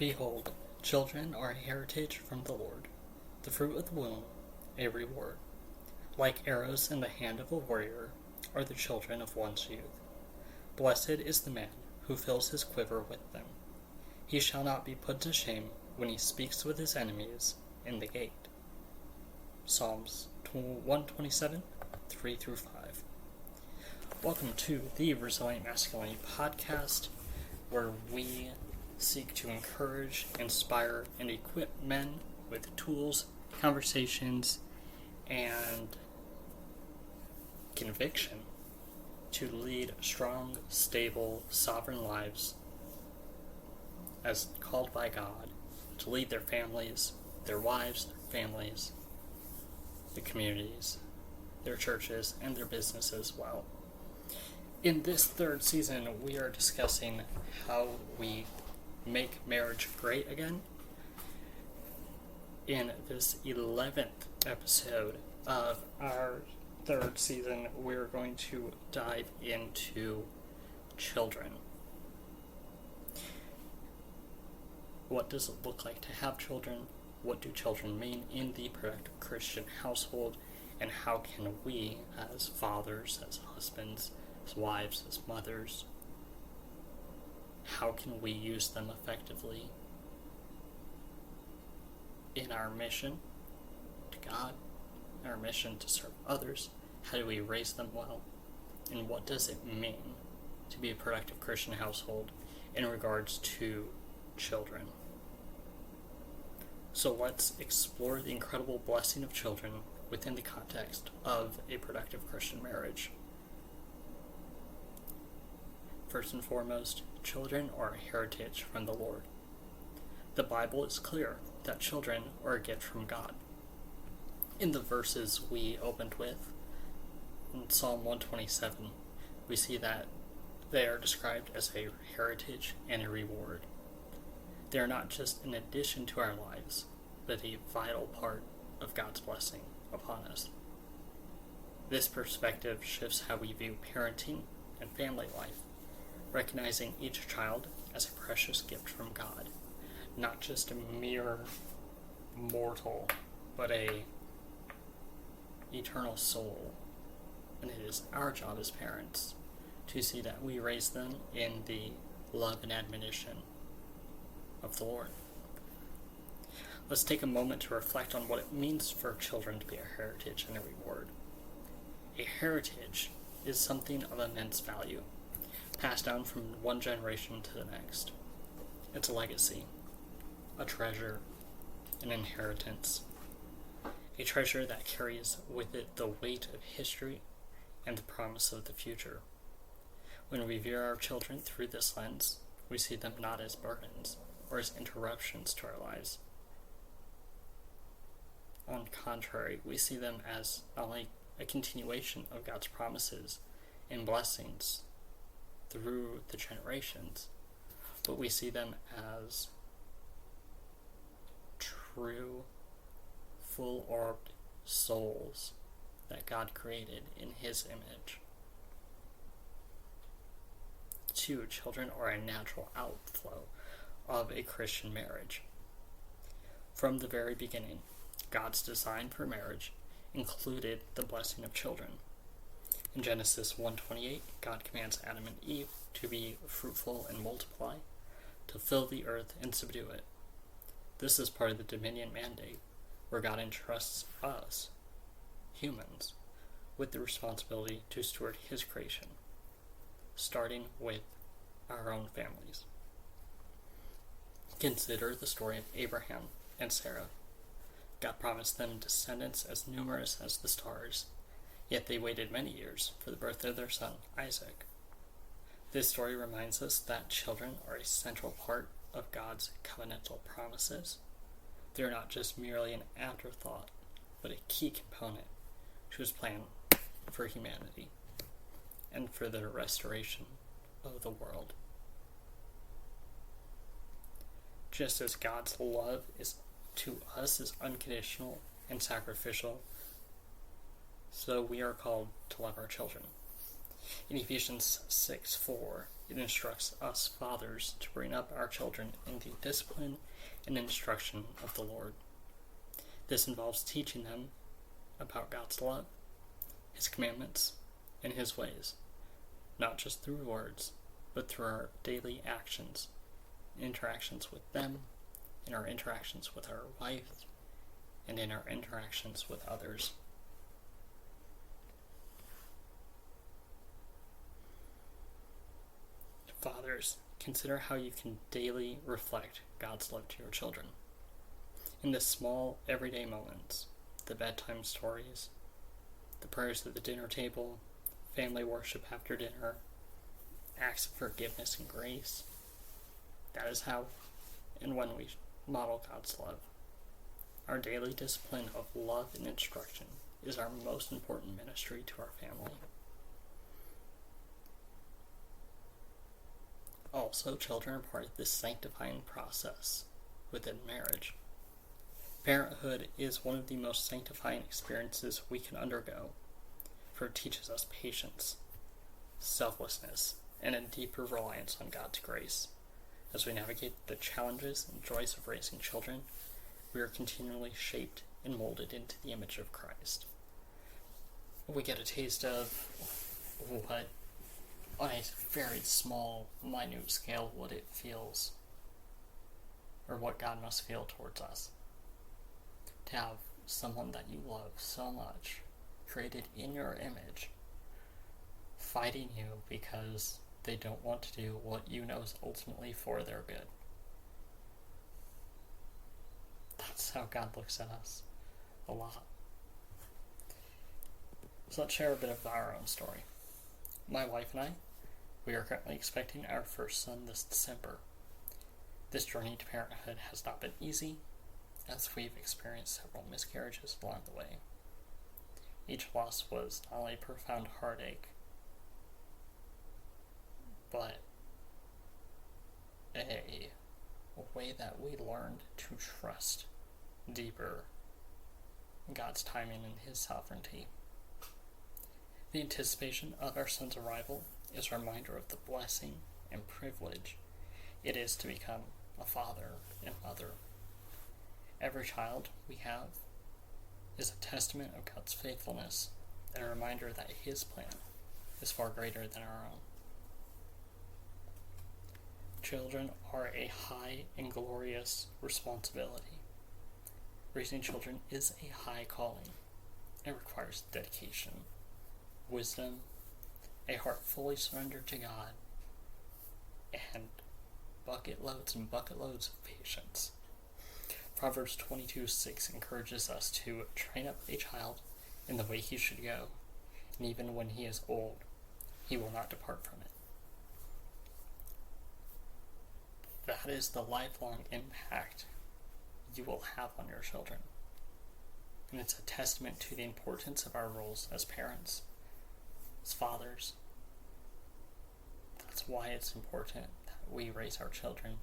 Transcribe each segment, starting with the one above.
Behold, children are a heritage from the Lord, the fruit of the womb, a reward. Like arrows in the hand of a warrior are the children of one's youth. Blessed is the man who fills his quiver with them. He shall not be put to shame when he speaks with his enemies in the gate. Psalms 127, 3-5. Welcome to the Resilient Masculinity Podcast, where we seek to encourage, inspire, and equip men with tools, conversations, and conviction to lead strong, stable, sovereign lives as called by God, to lead their families, their wives, their families, the communities, their churches, and their business as well. In this third season, we are discussing how we make marriage great again. In this 11th episode of our third season, we're going to dive into children. What does it look like to have children? What do children mean in the productive Christian household? And how can we, as fathers, as husbands, as wives, as mothers, how can we use them effectively in our mission to God, our mission to serve others? How do we raise them well? And what does it mean to be a productive Christian household in regards to children? So let's explore the incredible blessing of children within the context of a productive Christian marriage. First and foremost, children are a heritage from the Lord. The Bible is clear that children are a gift from God. In the verses we opened with, in Psalm 127, we see that they are described as a heritage and a reward. They are not just an addition to our lives, but a vital part of God's blessing upon us. This perspective shifts how we view parenting and family life, recognizing each child as a precious gift from God, not just a mere mortal, but a eternal soul. And it is our job as parents to see that we raise them in the love and admonition of the Lord. Let's take a moment to reflect on what it means for children to be a heritage and a reward. A heritage is something of immense value, passed down from one generation to the next. It's a legacy, a treasure, an inheritance, a treasure that carries with it the weight of history and the promise of the future. When we view our children through this lens, we see them not as burdens or as interruptions to our lives. On the contrary, we see them as not like a continuation of God's promises and blessings through the generations, but we see them as true, full-orbed souls that God created in His image. 2, children are a natural outflow of a Christian marriage. From the very beginning, God's design for marriage included the blessing of children. In Genesis 1:28, God commands Adam and Eve to be fruitful and multiply, to fill the earth and subdue it. This is part of the dominion mandate, where God entrusts us, humans, with the responsibility to steward His creation, starting with our own families. Consider the story of Abraham and Sarah. God promised them descendants as numerous as the stars, yet they waited many years for the birth of their son, Isaac. This story reminds us that children are a central part of God's covenantal promises. They are not just merely an afterthought, but a key component to His plan for humanity and for the restoration of the world. Just as God's love to us is unconditional and sacrificial, so we are called to love our children. In Ephesians 6:4, it instructs us fathers to bring up our children in the discipline and instruction of the Lord. This involves teaching them about God's love, His commandments, and His ways, not just through words, but through our daily actions, interactions with them, in our interactions with our wife, and in our interactions with others. Fathers, consider how you can daily reflect God's love to your children. In the small, everyday moments, the bedtime stories, the prayers at the dinner table, family worship after dinner, acts of forgiveness and grace. That is how and when we model God's love. Our daily discipline of love and instruction is our most important ministry to our family. Also, children are part of this sanctifying process within marriage. Parenthood is one of the most sanctifying experiences we can undergo, for it teaches us patience, selflessness, and a deeper reliance on God's grace. As we navigate the challenges and joys of raising children, we are continually shaped and molded into the image of Christ. We get a taste of what, on a very small, minute scale, what it feels, or what God must feel towards us. To have someone that you love so much, created in your image, fighting you because they don't want to do what you know is ultimately for their good. That's how God looks at us a lot. So let's share a bit of our own story. My wife and I, we are currently expecting our first son this December. This journey to parenthood has not been easy, as we've experienced several miscarriages along the way. Each loss was not only a profound heartache, but a way that we learned to trust deeper God's timing and His sovereignty. The anticipation of our son's arrival is a reminder of the blessing and privilege it is to become a father and mother. Every child we have is a testament of God's faithfulness and a reminder that His plan is far greater than our own. Children are a high and glorious responsibility. Raising children is a high calling. It requires dedication, wisdom, a heart fully surrendered to God, and bucket loads and bucket loads of patience. Proverbs 22:6 encourages us to train up a child in the way he should go, and even when he is old, he will not depart from it. That is the lifelong impact you will have on your children. And it's a testament to the importance of our roles as parents, as fathers. That's why it's important that we raise our children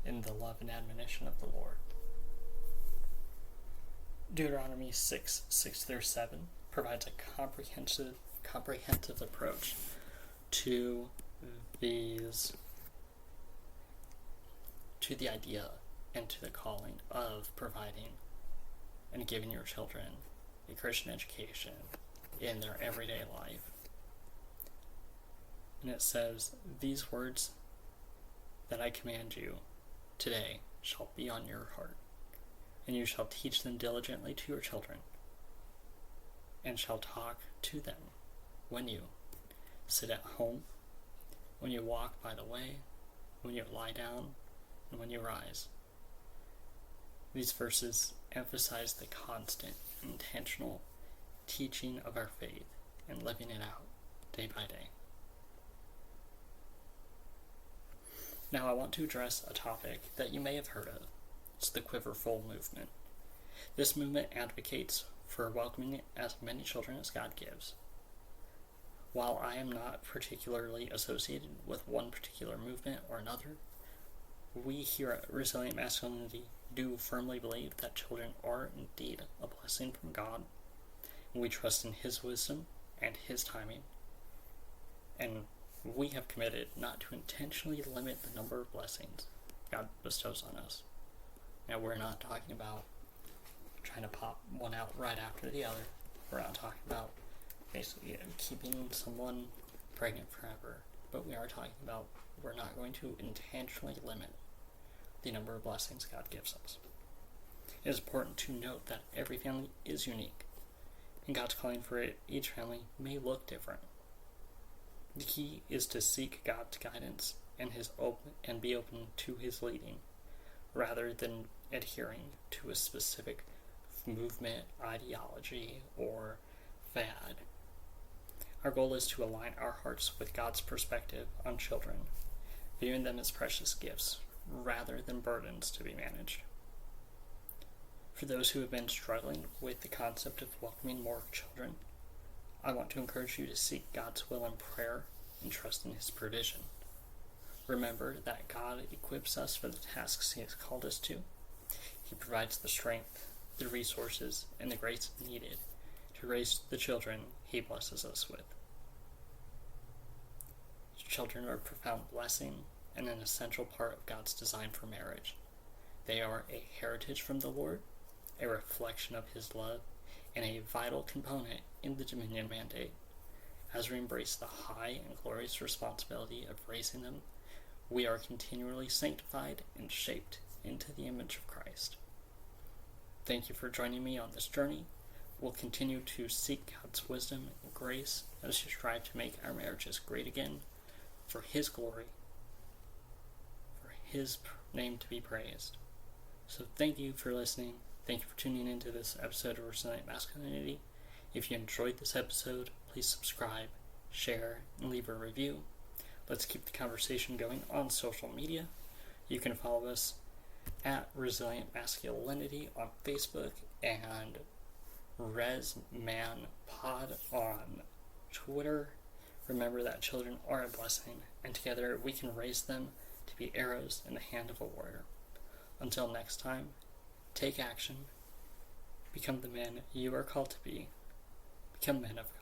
in the love and admonition of the Lord. Deuteronomy 6:6-7 provides a comprehensive approach to the idea and to the calling of providing and giving your children a Christian education in their everyday life. And it says, "These words that I command you today shall be on your heart, and you shall teach them diligently to your children, and shall talk to them when you sit at home, when you walk by the way, when you lie down, and when you rise." These verses emphasize the constant, intentional teaching of our faith and living it out day by day. Now I want to address a topic that you may have heard of. It's the Quiverful movement. This movement advocates for welcoming as many children as God gives. While I am not particularly associated with one particular movement or another, we here at Resilient Masculinity do firmly believe that children are indeed a blessing from God, and we trust in His wisdom and His timing. And we have committed not to intentionally limit the number of blessings God bestows on us. Now, we're not talking about trying to pop one out right after the other. We're not talking about basically keeping someone pregnant forever. But we are talking about we're not going to intentionally limit the number of blessings God gives us. It is important to note that every family is unique, and God's calling for each family may look different. The key is to seek God's guidance and be open to His leading, rather than adhering to a specific movement, ideology, or fad. Our goal is to align our hearts with God's perspective on children, viewing them as precious gifts rather than burdens to be managed. For those who have been struggling with the concept of welcoming more children, I want to encourage you to seek God's will in prayer and trust in His provision. Remember that God equips us for the tasks He has called us to. He provides the strength, the resources, and the grace needed to raise the children He blesses us with. Children are a profound blessing and an essential part of God's design for marriage. They are a heritage from the Lord, a reflection of His love, and a vital component in the dominion mandate. As we embrace the high and glorious responsibility of raising them, we are continually sanctified and shaped into the image of Christ. Thank you for joining me on this journey. We'll continue to seek God's wisdom and grace as we strive to make our marriages great again for His glory, for His name to be praised. So thank you for listening. Thank you for tuning into this episode of Resilient Masculinity. If you enjoyed this episode, please subscribe, share, and leave a review. Let's keep the conversation going on social media. You can follow us at Resilient Masculinity on Facebook and ResManPod on Twitter. Remember that children are a blessing, and together we can raise them to be arrows in the hand of a warrior. Until next time, take action, become the men you are called to be, become men of